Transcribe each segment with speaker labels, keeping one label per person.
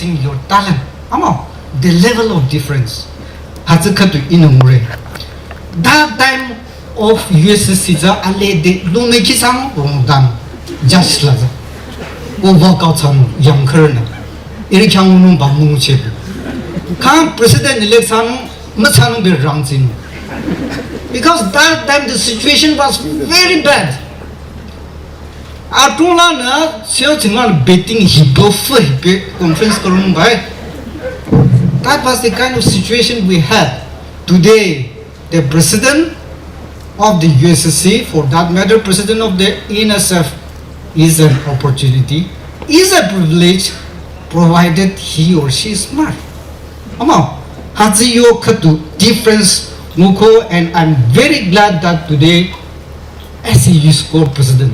Speaker 1: showcasing your talent. The level of difference. Hazakatu inumure. That time of USSC za ale de lumeki sam rongdam just laza. O workout sam young kerna. Iri kyangunu bamu chebu. Kam president election matsanu be rangzin. Because that time the situation was very bad. Atula na seo chingal betting hibofu hibe conference karun bai. That was the kind of situation we had. Today, the president of the USSC, for that matter, president of the NSF, is an opportunity, is a privilege, provided he or she is smart. Haziyo katu difference muko, and I'm very glad that today, as a youth corps president,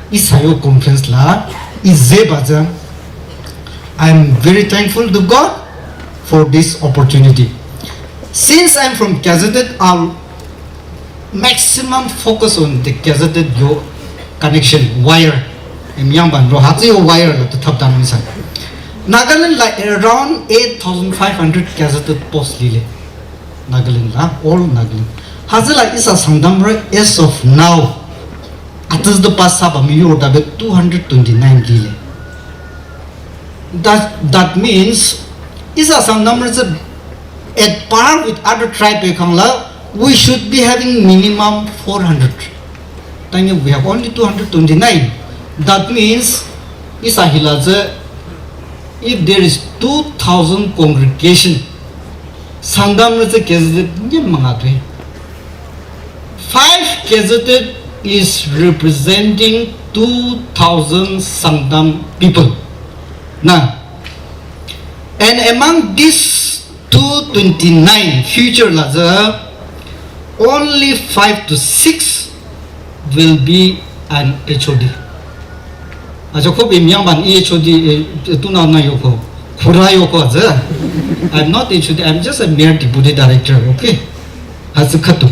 Speaker 1: isayo conference la izebaza. I'm very thankful to God for this opportunity. Since I'm from gazetted, I'll maximum focus on the gazetted yo connection wire. Emyangban ro hatsi yo wire to top down inside. Nagaland like around 8,500 gazetted posts lile. Nagaland la all Nagaland. Hazila is a sangdamra as of now. Atas the past saba miyo dabe 229 lile. That means is some numbers at par with other tribe we should be having minimum 400. We have only 229. That means is a hilaza if there is 2,000 congregation sangdamra gazetted 5 gazetted is representing 2,000 sangdam people. Now, and among these 229 future laza, only 5 to 6 will be an HOD. Ajoko bimyangban HOD tuna na yoko, kura yoko aza. I'm not HOD. I'm just a mere deputy director. Okay, hazukatu.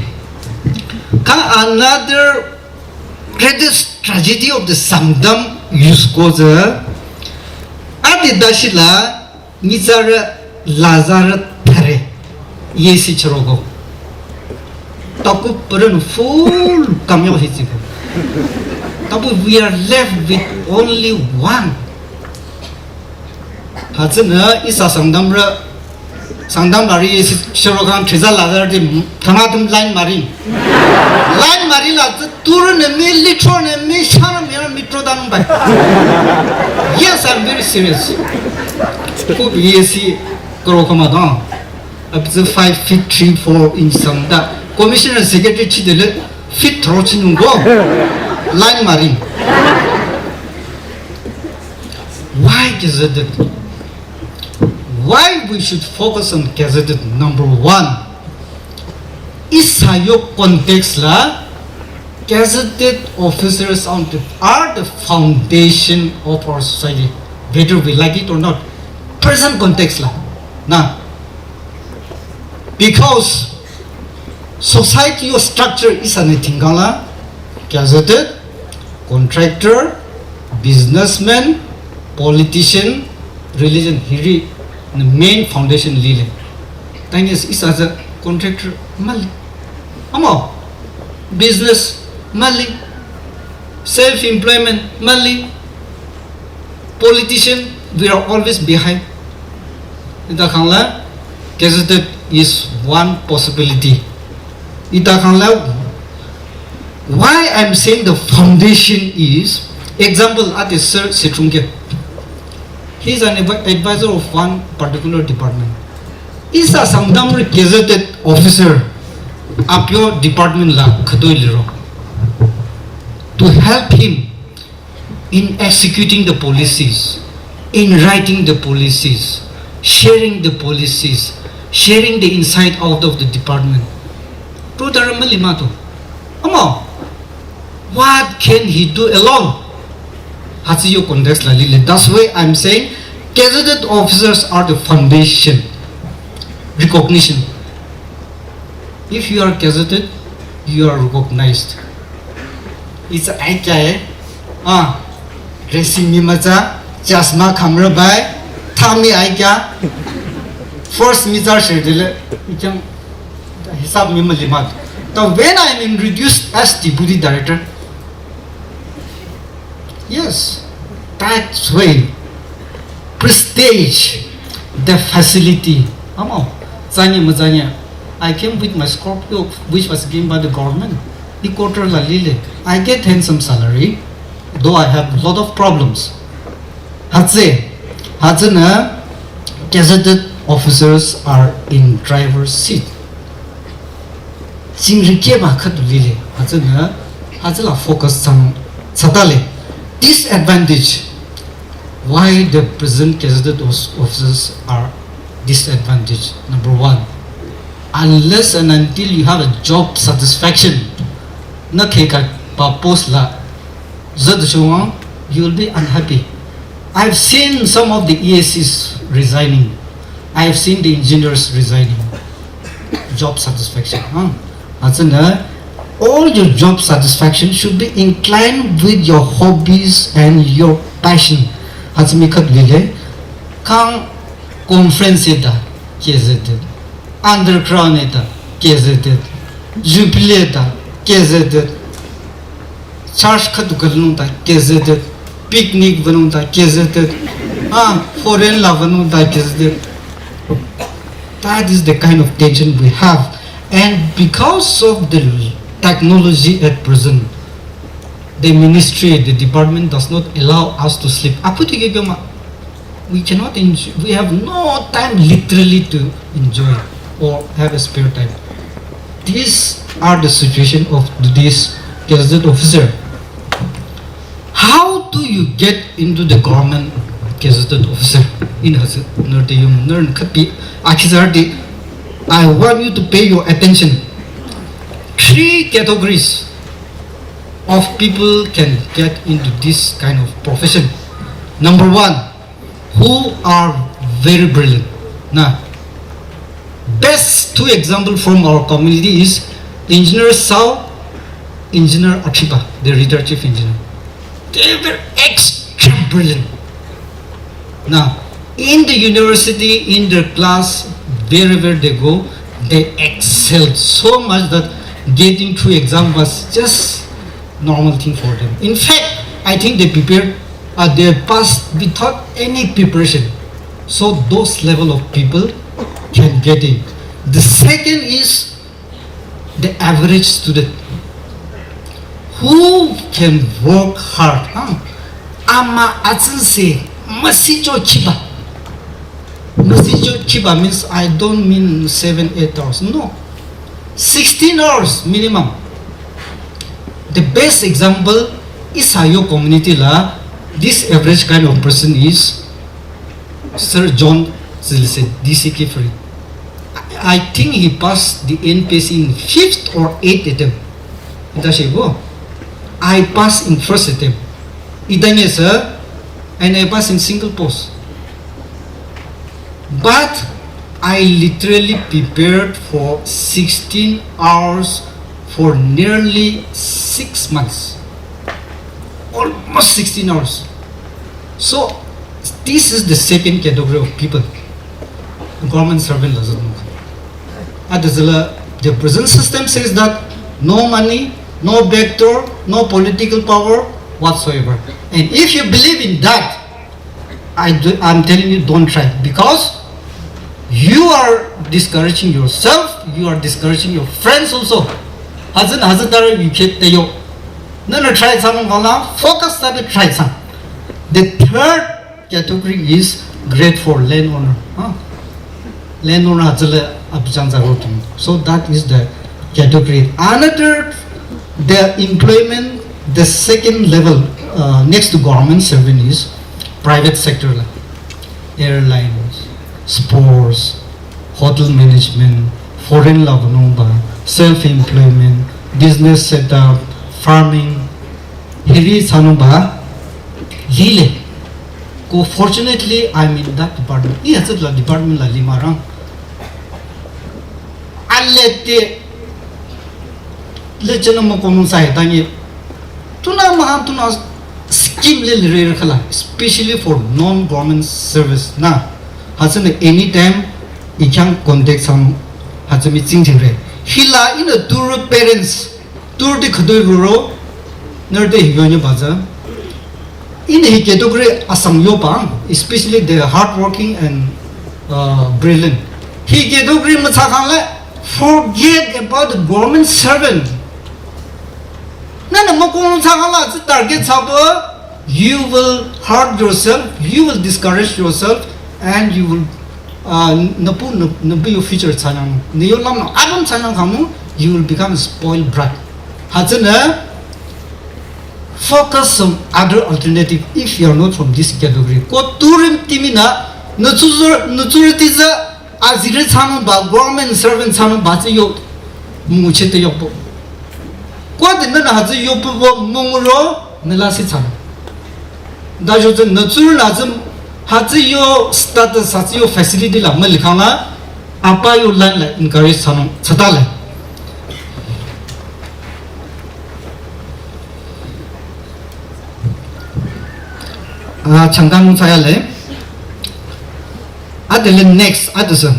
Speaker 1: Another greatest tragedy of the Sangdam youth goza. Adi dashila. Nizara Lazara Tare Yesi Charogo Tapu Purun full Kamyo Hitsiko. Tapu we are left with only one. Hatsana is a Sangdamra Sangdamari is Charogan Triza Lazar Tanatum Line Marine. Line Marila Turun and me, Litron and me, Shanam Mitro Danbai. Yes, I'm very serious. USSC Korokamadan up to 5 feet 3-4 inch samda. Commissioner Secretary Chidele fit Trochinungo line marine. Why gazetted? Why we should focus on gazetted? Number one, isayo context la gazetted officers are the foundation of our society, whether we like it or not. Present context la. Now, because society or structure is anything gala, gazetted, contractor, businessman, politician, religion, hiri, the main foundation lile. Thing is as a contractor mali. Business mali. Self-employment mali. Politician, we are always behind. Itakangla, gazetted is one possibility. Itakangla, why I'm saying the foundation is, example at Sir Sitrunge. He is an advisor of one particular department. Is a Sangdam gazetted officer of your department la Kadoiliro to help him in executing the policies, in writing the policies, sharing the policies, sharing the inside out of the department. What can he do alone? That's why I'm saying gazetted officers are the foundation. Recognition. If you are gazetted, you are recognized. It's a dressing mimaza, jasma camera by Tami I kya first mizar sherdile ichang hisab mimma limat. Now when I am introduced as deputy director, yes, that's way prestige, the facility. Amo, zanya mazanya. I came with my Scorpio, which was given by the government. The quarter la lile. I get handsome salary, though I have a lot of problems. Hazana gazetted officers are in driver's seat. Singrikeba katulile. Hazala focus on satale. Disadvantage. Why the present gazetted officers are disadvantaged? Number one, unless and until you have a job satisfaction, na keka pa post la, you will be unhappy. I've seen some of the ESCs resigning. I've seen the engineers resigning. Job satisfaction. All your job satisfaction should be inclined with your hobbies and your passion. Kang conference eta kezeted, underground eta kezeted, jubilee eta kezeted, church katukalunta kezeted, picnic vanunta kezeted, foreign la vanunta kezeted. That is the kind of tension we have, and because of the technology at present, the ministry, the department does not allow us to sleep. We cannot enjoy, we have no time literally to enjoy or have a spare time. These are the situation of today's gazetted officer. How do you get into the government gazetted officer? I want you to pay your attention. 3 categories of people can get into this kind of profession. Number one, who are very brilliant. Now, best 2 examples from our community is Engineer Sao, Engineer Achiba, the retired chief engineer. They were extra brilliant. Now, in the university, in their class, wherever they go, they excelled so much that getting through exam was just normal thing for them. In fact, I think they prepared, they passed without any preparation. So those level of people can get in. The second is the average student who can work hard. Ama atsense masijo chiba. Masijo chiba means I don't mean 7-8 hours. No, 16 hours minimum. The best example is your community la. This average kind of person is Sir John Zilse, DCK free. I think he passed the NPC in 5th or 8th attempt. I passed in 1st attempt. Idanya sir, and I passed in single post. But I literally prepared for 16 hours for nearly 6 months. Almost 16 hours. So this is the second category of people. Government servant doesn't know. The present system says that no money, no backdoor, no political power whatsoever. And if you believe in that, I'm telling you, don't try, because you are discouraging yourself, you are discouraging your friends also. You can't try something, focus that try some. The third category is great for landowner. Landowner so that is the category. Another, the employment, the second level next to government servant is private sector, airlines, sports, hotel management, foreign law, self-employment, business setup, farming. Hiri sanuba lile. Ko fortunately I'm in that department. Yes, the department la limarang. Alete lechana mo konon sai tangi. Tuna scheme le especially for non-government service. Na hasn't anytime he can contact some has a meeting re hila in a tour parents tour the khodoi ro nerde higyo baza in a category asam yo pang especially the hardworking and brilliant he category mathakang forget about the government servant nana mokong thakala target sabo you will hurt yourself, you will discourage yourself, and you will nabu your future chanang. Niyolam na abang chanang kamu, you will become a spoiled brat. Hazana focus on other alternative if you are not from this category. Ko turim timina nutsur tiza azire chanang ba government servant chanang ba yo muchete yopo. Ko dinna na hazi yopo mungro melasi chanang. 다저 너츠를 나좀 하지요 스타트스 하지요 facility 라 말카나 아빠요 란라 encourage 하는 차달래 아 잠깐 사야래 아들레 next 아드서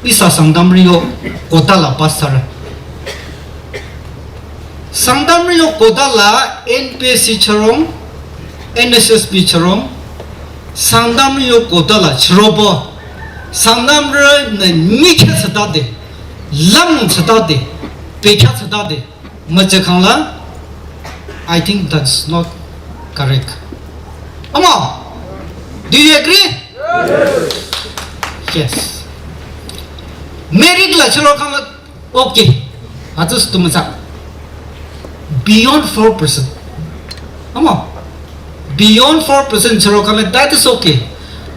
Speaker 1: 이사 상담리요 고달라 파스타라 상담리요 고달라 NPSC처럼 NSSB처럼 상담료 고달라 치로보 상담을 니케 서다데 람 서다데 베차 서다데 맞자칸라 I think that's not correct. Amma, do you agree? Yes. Merit la chiro kanga okay. Atus tumasa beyond 4%. Amma beyond 4% chiro kama that is okay.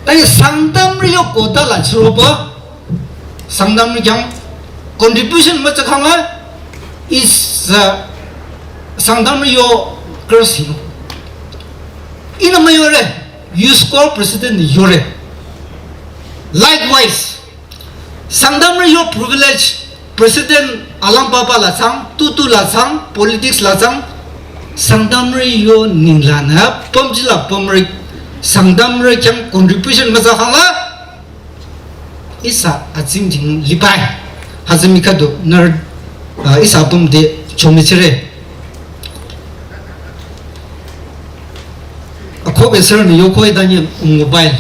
Speaker 1: Tapi 상담료 quota la chiro ba 상담료 yang contribution macam kama is 상담료 crossing. Ina mayore you score president yore. Likewise, 상담료 privilege president alam baba la sang tutu la sang politics la sang 상담을 요 닝라나 범질라 범을 상담을 경 contribution 마사하라 이사 아징징 리바이 하즈미카도 너 이사 범데 좀미치레 아코베서는 요코에 다니 모바일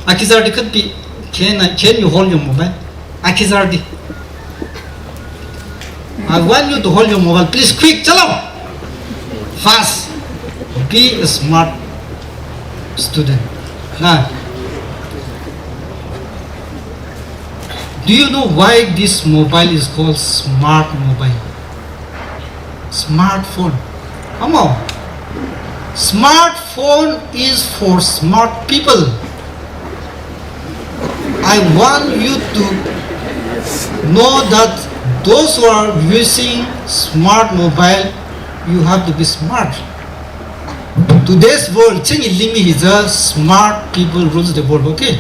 Speaker 1: 아키자르디 could be can you hold your mobile 아키자르디 I want you to hold your mobile please quick chalo fast, be a smart student. Now, do you know why this mobile is called smart mobile? Smartphone. Come on. Smartphone is for smart people. I want you to know that those who are using smart mobile, you have to be smart. Today's world, is a smart people rules the world, okay?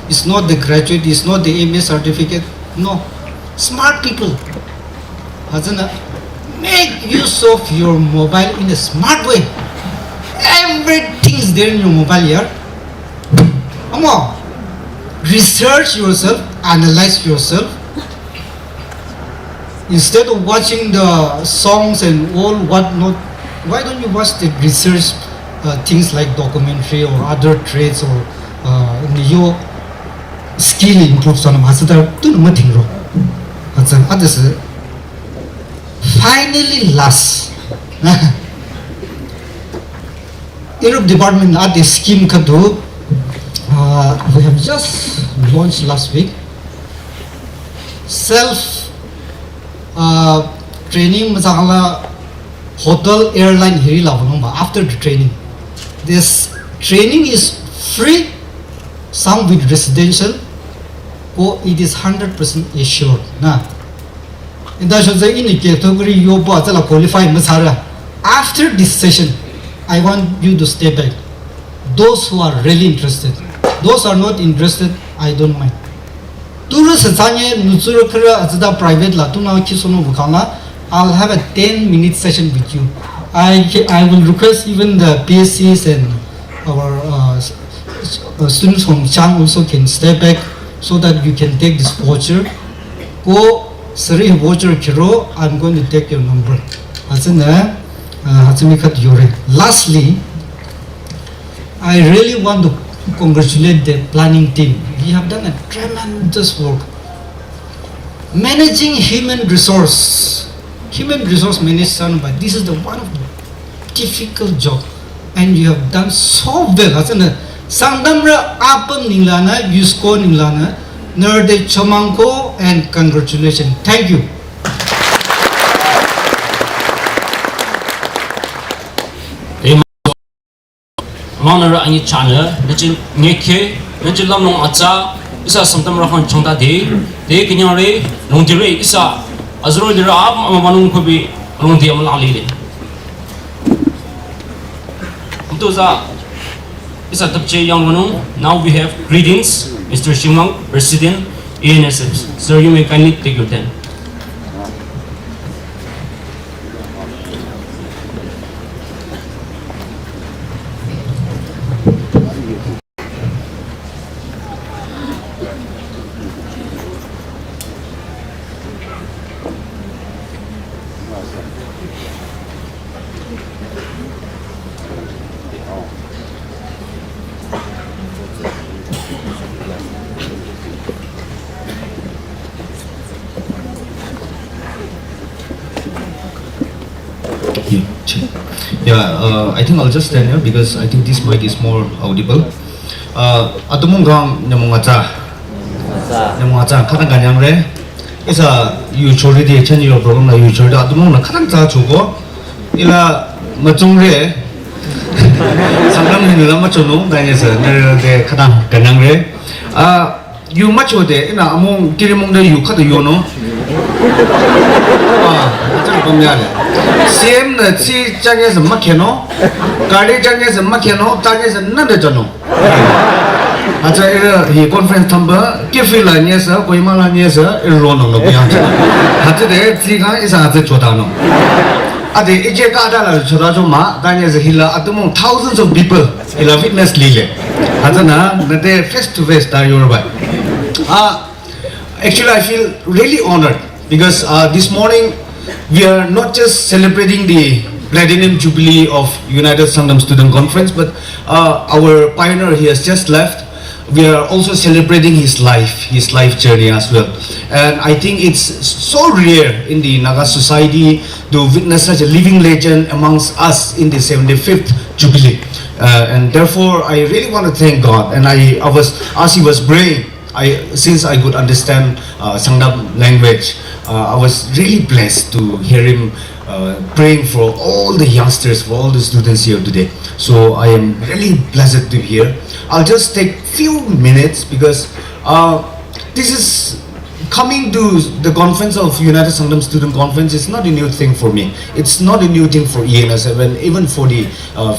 Speaker 1: It's not the graduate, it's not the MA certificate, no. Smart people. Make use of your mobile in a smart way. Everything is there in your mobile here. Come on. Research yourself, analyze yourself. Instead of watching the songs and all whatnot, why don't you watch the research things like documentary or other trades or your skill improves on finally last Europe department at the scheme kadu we have just launched last week self training masala hotel airline hiri lavanumba after the training this training is free some with residential or it is 100% assured na in that shows in the category you qualify masara after this session I want you to stay back those who are really interested those who are not interested I don't mind private I'll have a 10-minute session with you. I will request even the PSCs and our students from Chang also can step back so that you can take this voucher. Go, Sari voucher kiro, I'm going to take your number. Lastly, I really want to congratulate the planning team. We have done a tremendous work. Managing human resource management, but this is the one of the difficult job, and you have done so well. Sangdamra apam ninglana, yusko ninglana, nerde chomanko, and congratulations. Thank you.
Speaker 2: Manara ani channel, najin ngeke, najin lam long acha, isa samtam rahon chongda de kinyare long dire isa azro dira ab manung ko bi long di amal ali le. Umtoza isa tapche young manung. Now we have greetings, Mr. Shimang, President, ANSF. Sir, you may kindly take your turn.
Speaker 3: I think I'll just stand here because I think this mic is more audible. Atumong gang nyamungacha kadang kanyang re. Isa you chori di change your program na you chori atumong na kadang cha chuko ila macong re. Samram hinila machono dahil sa nere kadang kanyang re. You macho de ina among kirimong de you kada yono. CM na si change sa makeno, kali change sa makeno, change sa nanda jano. Acha ira hi conference thamba kifila niya sa koimala niya sa irono no biya. Acha de tiga isa acha chodano. Ade ije ka ada la choda jo ma tanya sa hila atumong thousands of people ila fitness lile. Acha na nade face to face ta yorba. Actually I feel really honored because this morning we are not just celebrating the Platinum Jubilee of United Sangam Student Conference, but our pioneer, he has just left. We are also celebrating his life journey as well. And I think it's so rare in the Naga society to witness such a living legend amongst us in the 75th Jubilee. And therefore, I really want to thank God. And I was, as he was praying, since I could understand Sangam language, I was really blessed to hear him praying for all the youngsters, for all the students here today. So I am really blessed to hear. I'll just take few minutes because this is coming to the conference of United Sangam Student Conference is not a new thing for me. It's not a new thing for ENSF and even for the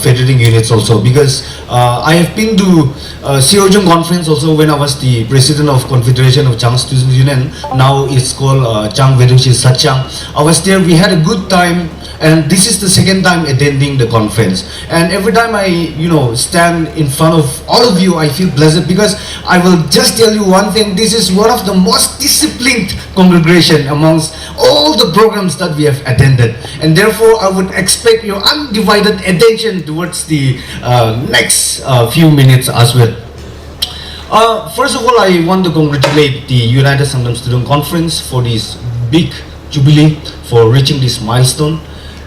Speaker 3: federating units also, because I have been to Siojung Conference also when I was the president of Confederation of Chang Student Union. Now it's called Chang Vedushi Sachang. I was there, we had a good time, and this is the second time attending the conference. And every time I stand in front of all of you, I feel blessed because I will just tell you one thing, this is one of the most disciplined congregation amongst all the programs that we have attended, and therefore I would expect your undivided attention towards the next few minutes as well. First of all, I want to congratulate the United Sangam Student Conference for this big jubilee, for reaching this milestone,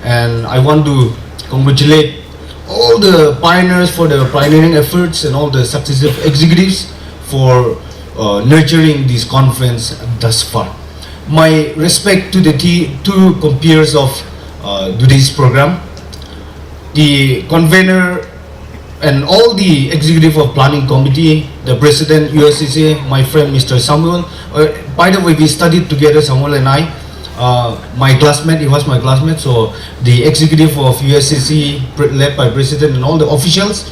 Speaker 3: and I want to congratulate all the pioneers for their pioneering efforts and all the successive executives for nurturing this conference thus far. My respect to the two compeers of today's program, the convener and all the executive of planning committee, the president USSC, my friend Mr. Samuel. By the way, we studied together, Samuel and I. My classmate, he was my classmate. So the executive of USSC led by president and all the officials,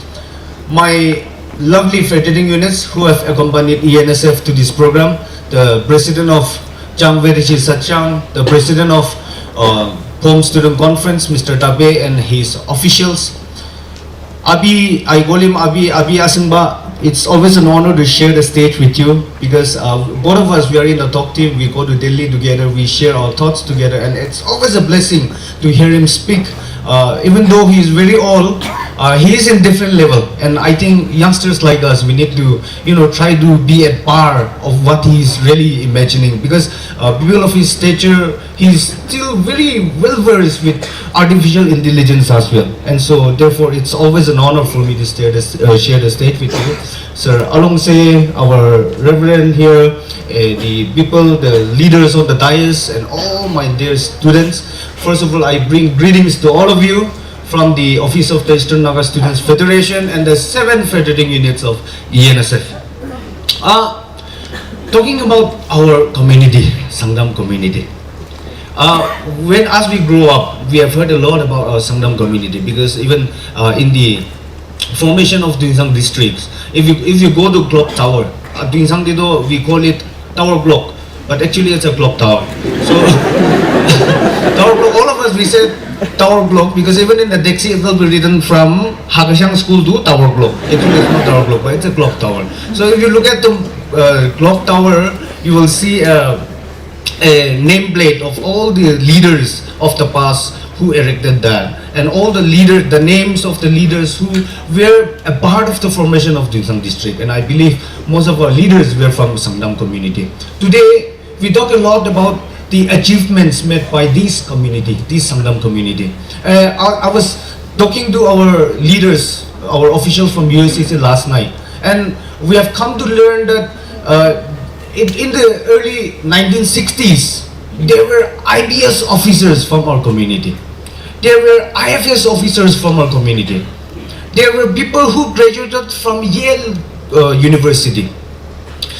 Speaker 3: my lovely federating units who have accompanied ENSF to this program, the president of Chang Vedushi Sachang, the president of Home Student Conference, Mr. Tabe, and his officials. Abi, I call him Abi Asimba. It's always an honor to share the stage with you because both of us, we are in the talk team. We go to Delhi together. We share our thoughts together, and it's always a blessing to hear him speak. Even though he is very old, he is in different level, and I think youngsters like us, we need to, try to be at par of what he is really imagining. Because people of his stature, he's still very well versed with artificial intelligence as well, and so therefore it's always an honor for me to share the stage with you, sir. Alongside our reverend here, the people, the leaders of the dais, and all my dear students. First of all, I bring greetings to all of you from the Office of the Eastern Naga Students Federation and the 7 federating units of ENSF. Talking about our community, Sangdam community. When as we grow up, we have heard a lot about our Sangdam community because even in the formation of Dinsang districts, if you go to clock tower, Dinsang Dido, we call it tower block, but actually it's a clock tower. So tower block, all of us we said tower block because even in the Dexi it will be written from Hakashang school to tower block. Actually it's not tower block, but it's a clock tower. So if you look at the clock tower, you will see a nameplate of all the leaders of the past who erected that, and all the names of the leaders who were a part of the formation of Dinsang district. And I believe most of our leaders were from Sangdam community. Today we talk a lot about the achievements made by this community, this Sangdam community. I was talking to our leaders, our officials from USSC last night, and we have come to learn that in the early 1960s, there were IBS officers from our community. There were IFS officers from our community. There were people who graduated from Yale University.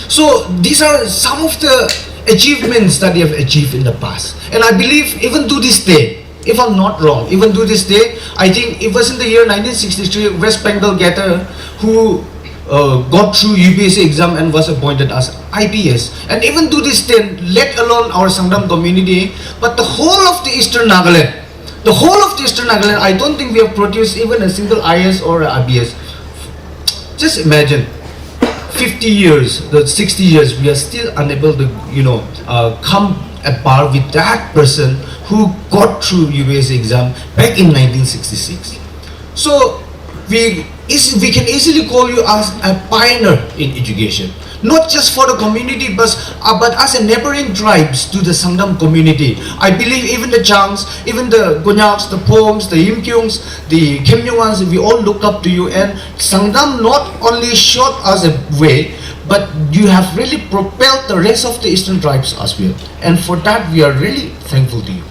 Speaker 3: So these are some of the achievements that they have achieved in the past. And I believe even to this day, if I'm not wrong, even to this day, I think it was in the year 1963, West Bengal Getter, who got through UPSC exam and was appointed as IPS. And even to this day, let alone our Sangdam community, but the whole of the Eastern Nagaland, I don't think we have produced even a single IS or IBS. Just imagine, 50 years, 60 years, we are still unable to, come at par with that person who got through UPSC exam back in 1966. So we can easily call you as a pioneer in education, not just for the community, but as a neighboring tribes to the Sangdam community. I believe even the Changs, even the Gunyaks, the Poms, the Yimkyungs, the Khemnyungans, we all look up to you, and Sangdam not only showed us a way, but you have really propelled the rest of the Eastern tribes as well. And for that, we are really thankful to you.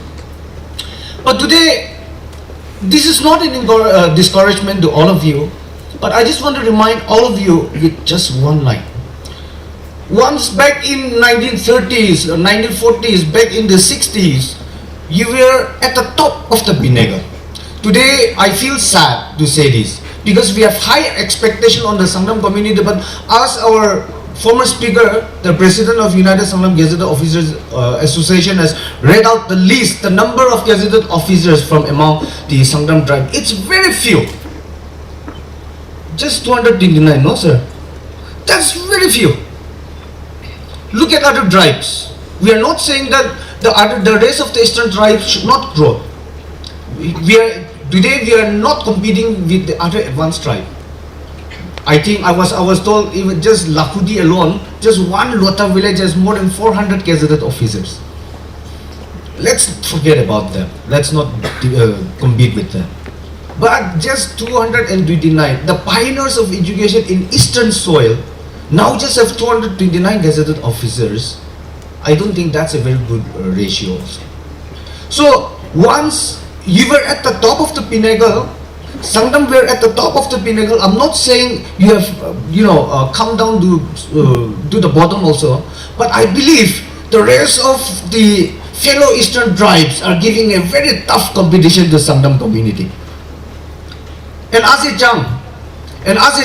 Speaker 3: But today, this is not an discouragement to all of you, but I just want to remind all of you with just one line. Once back in 1930s or 1940s, back in the 60s, you were at the top of the pinnacle. Today, I feel sad to say this because we have high expectation on the Sangdam community, but as our former speaker, the president of United Sangdam Gazetted Officers Association has read out the list, the number of gazetted officers from among the Sangdam tribe. It's very few. Just 229, no sir? That's very few. Look at other tribes. We are not saying that the rest of the Eastern tribes should not grow. Today we are not competing with the other advanced tribe. I think I was told even just Lakudi alone, just one Lota village has more than 400 gazetted officers. Let's forget about them. Let's not compete with them. But just 229, the pioneers of education in Eastern soil, now just have 229 gazetted officers. I don't think that's a very good ratio also. So once you were at the top of the pinnacle, Sangdam were at the top of the pinnacle. I'm not saying you have come down to the bottom also, but I believe the rest of the fellow Eastern tribes are giving a very tough competition to Sangdam community. And as a Chang, and us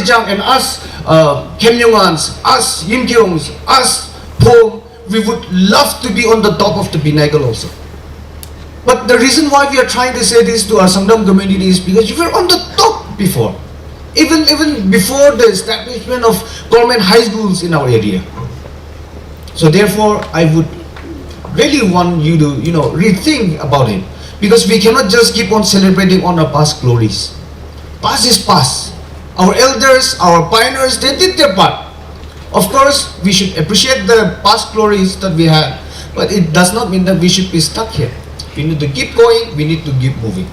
Speaker 3: Khemnyungans, us Yimkyungs, us Pom, we would love to be on the top of the pinnacle also. But the reason why we are trying to say this to our Sangdam community is because you were on the top before. even before the establishment of government high schools in our area. So therefore, I would really want you to, rethink about it, because we cannot just keep on celebrating on our past glories. Past is past. Our elders, our pioneers, they did their part. Of course, we should appreciate the past glories that we had, but it does not mean that we should be stuck here. We need to keep going, we need to keep moving.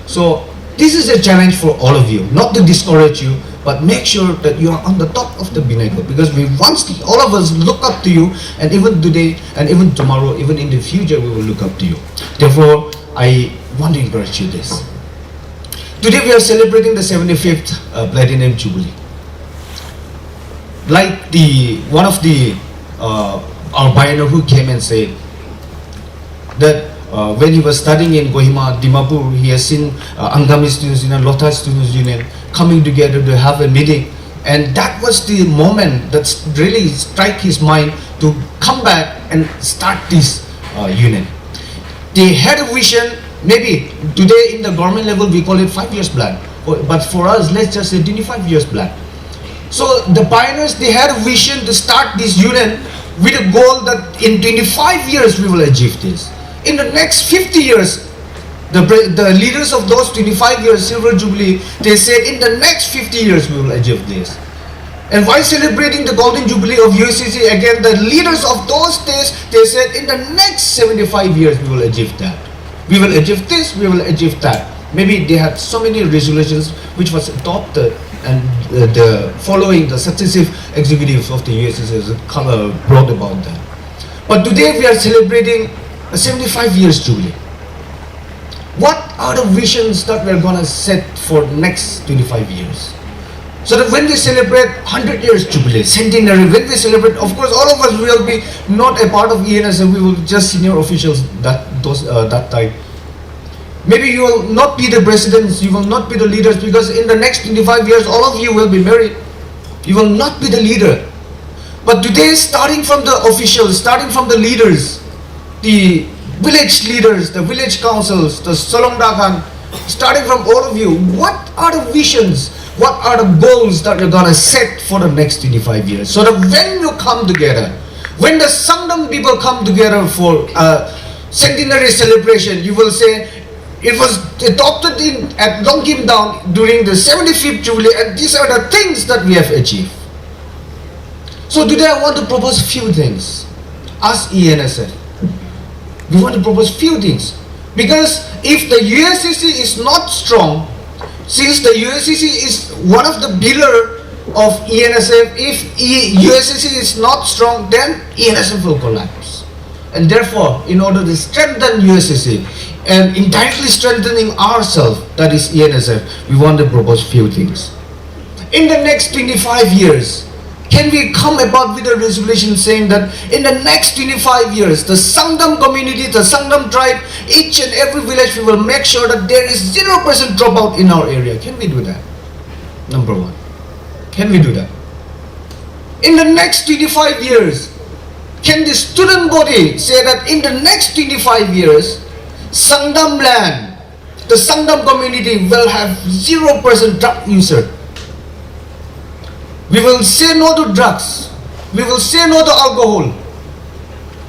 Speaker 3: So this is a challenge for all of you, not to discourage you, but make sure that you are on the top of the pinnacle, because we once, all of us look up to you, and even today, and even tomorrow, even in the future, we will look up to you. Therefore, I want to encourage you this. Today we are celebrating the 75th Platinum Jubilee. Like one of our pioneer who came and said that when he was studying in Kohima, Dimapur, he has seen Angami Students Union, Lota Students Union coming together to have a meeting, and that was the moment that really struck his mind to come back and start this union. They had a vision. Maybe today in the government level we call it 5 years plan, but for us, let's just say 25 years plan. So the pioneers, they had a vision to start this union with a goal that in 25 years we will achieve this. In the next 50 years, the leaders of those 25 years Silver Jubilee, they said in the next 50 years we will achieve this. And while celebrating the Golden Jubilee of USSC, again, the leaders of those days, they said in the next 75 years we will achieve that. We will achieve this, we will achieve that. Maybe they had so many resolutions which was adopted, and the following the successive executives of the USSC brought about that. But today we are celebrating a 75 years Jubilee. What are the visions that we're gonna set for next 25 years? So that when we celebrate 100 years Jubilee, centenary, when we celebrate, of course, all of us will be not a part of ENS, and we will just senior officials that time. Maybe you will not be the presidents, you will not be the leaders, because in the next 25 years, all of you will be married. You will not be the leader. But today, starting from the officials, starting from the leaders, the village leaders, the village councils, the Solongdakan, starting from all of you, what are the visions? What are the goals that you're gonna set for the next 25 years? So that when you come together, when the Sangdam people come together for a centenary celebration, you will say, it was adopted at Longkim Down during the 75th Jubilee, and these are the things that we have achieved. So today I want to propose a few things. As ENSF, we want to propose few things. Because if the USSC is not strong, since the USSC is one of the pillar of ENSF, if USSC is not strong, then ENSF will collapse. And therefore, in order to strengthen USSC and indirectly strengthening ourselves, that is ENSF, we want to propose few things. In the next 25 years, can we come about with a resolution saying that in the next 25 years, the Sangdam community, the Sangdam tribe, each and every village, we will make sure that there is 0% dropout in our area. Can we do that? Number one. Can we do that? In the next 25 years, can the student body say that in the next 25 years, Sangdam land, the Sangdam community will have 0% drug user? We will say no to drugs. We will say no to alcohol.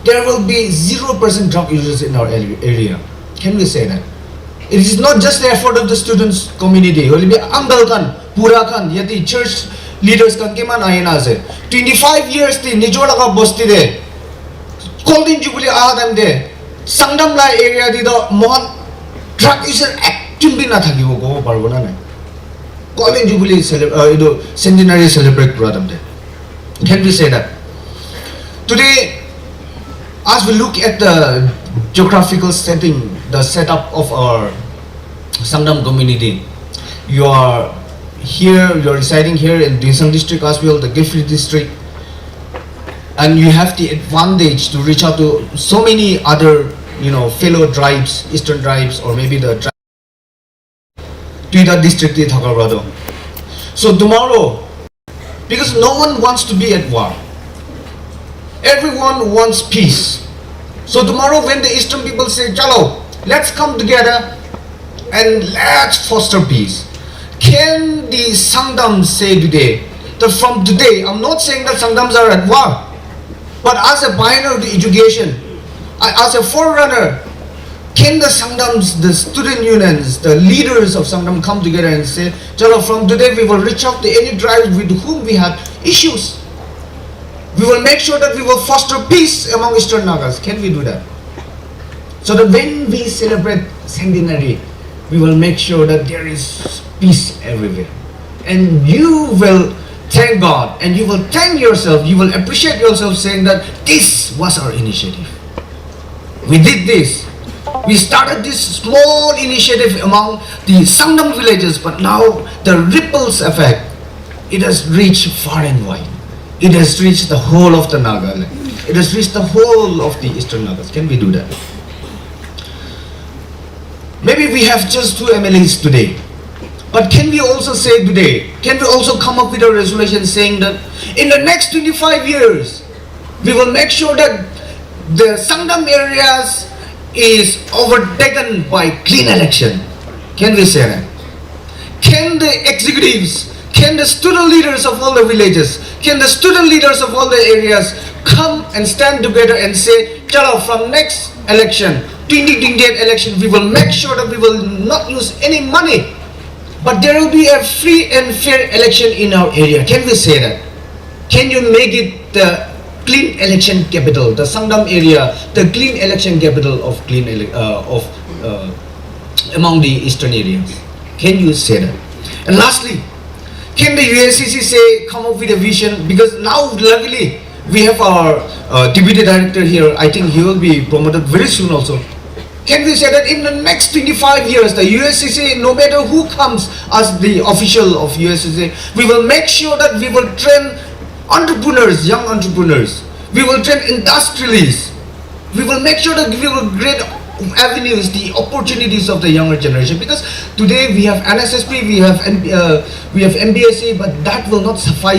Speaker 3: There will be 0% drug users in our area. Can we say that? It is not just the effort of the students community. It will be Anggalkan, Purakan, yati church leaders kan keman ayana ase. 25 years ti nijola ka bosti de. Golden Jubilee ahadam de. Sangdam la area di do mohon drug user actually na thakibo ko parbo na nai. Golden Jubilee centenary celebrate program there. Can we say that? Today, as we look at the geographical setting, the setup of our Sangdam community, you are here, you are residing here in Dinsang district as well, the Gifri district, and you have the advantage to reach out to so many other, fellow tribes, eastern tribes, or maybe the Tuida district in Thakarbrado. So tomorrow, because no one wants to be at war, everyone wants peace. So tomorrow when the eastern people say, Chalo, let's come together and let's foster peace. Can the Sangdams say today, that from today, I'm not saying that Sangdams are at war, but as a pioneer of the education, as a forerunner, can the Sangdams, the student unions, the leaders of Sangdam come together and say, Chalo, from today we will reach out to any tribes with whom we had issues. We will make sure that we will foster peace among Eastern Nagas. Can we do that? So that when we celebrate centenary, we will make sure that there is peace everywhere. And you will thank God and you will thank yourself, you will appreciate yourself saying that this was our initiative. We did this. We started this small initiative among the Sangdam villages, but now the ripples effect, it has reached far and wide. It has reached the whole of the Nagaland. It has reached the whole of the Eastern Nagas. Can we do that? Maybe we have just 2 MLAs today. But can we also say today, can we also come up with a resolution saying that in the next 25 years, we will make sure that the Sangdam areas is overtaken by clean election? Can we say that? Can the executives, can the student leaders of all the villages, can the student leaders of all the areas come and stand together and say, Chalo, from next election, 2028 election, we will make sure that we will not use any money, but there will be a free and fair election in our area. Can we say that? Can you make it the clean election capital, the Sangdam area, the clean election capital of among the eastern areas? Can you say that? And lastly, can the USSC say, come up with a vision? Because now, luckily, we have our deputy director here. I think he will be promoted very soon also. Can we say that in the next 25 years, the USSC, no matter who comes as the official of USSC, we will make sure that we will train entrepreneurs, young entrepreneurs. We will train industrialists. We will make sure that we will create avenues, the opportunities of the younger generation. Because today we have NSSP, we have MBSC, but that will not suffice